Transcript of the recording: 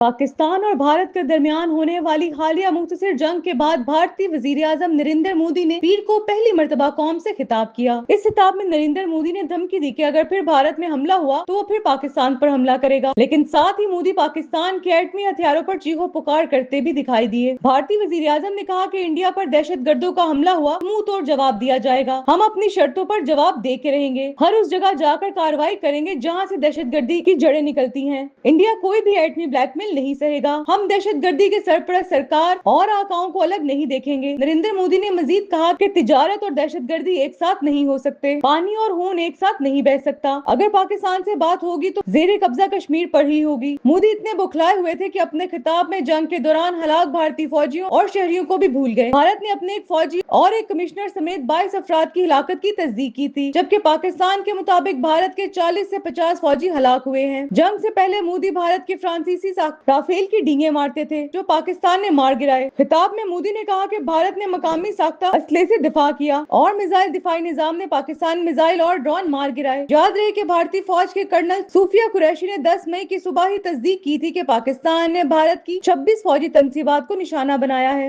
पाकिस्तान और भारत के दरमियान होने वाली हालिया मुख्तसर जंग के बाद भारतीय वजीर आजम नरेंद्र मोदी ने पीर को पहली मर्तबा कौम से खिताब किया। इस खिताब में नरेंद्र मोदी ने धमकी दी कि अगर फिर भारत में हमला हुआ तो वो फिर पाकिस्तान पर हमला करेगा। लेकिन साथ ही मोदी पाकिस्तान के एटमी हथियारों पर चीखो पुकार करते भी दिखाई दिए। भारतीय वजीर आजम ने कहा कि इंडिया पर दहशत गर्दों का हमला हुआ मुंह तोड़ जवाब दिया जाएगा। हम अपनी शर्तों पर जवाब दे के रहेंगे, हर उस जगह जाकर कार्रवाई करेंगे जहाँ से दहशत गर्दी की जड़ें निकलती हैं। इंडिया कोई भी एटमी ब्लैकमेल नहीं सहेगा। हम दहशतगर्दी के सरपरस्त सरकार और आकाओं को अलग नहीं देखेंगे। नरेंद्र मोदी ने मजीद कहा कि तिजारत और दहशतगर्दी एक साथ नहीं हो सकते, पानी और खून एक साथ नहीं बह सकता। अगर पाकिस्तान से बात होगी तो जेरे कब्जा कश्मीर पर ही होगी। मोदी इतने बौखलाए हुए थे कि अपने खिताब में जंग के दौरान हलाक भारतीय फौजियों और शहरियों को भी भूल गए। भारत ने अपने एक फौजी और एक कमिश्नर समेत 22 अफराद की हिलाकत की तस्दीक की थी, जबकि पाकिस्तान के मुताबिक भारत के 40 से 50 फौजी हलाक हुए हैं। जंग से पहले मोदी भारत के फ्रांसीसी राफेल की डींगे मारते थे जो पाकिस्तान ने मार गिराए। खिताब में मोदी ने कहा कि भारत ने मकामी साख्ता असले से दिफा किया और मिसाइल दिफाई निजाम ने पाकिस्तान मिसाइल और ड्रोन मार गिराए। याद रहे कि भारतीय फौज के कर्नल सूफिया कुरैशी ने 10 मई की सुबह ही तस्दीक की थी कि पाकिस्तान ने भारत की 26 फौजी तंसीबात को निशाना बनाया है।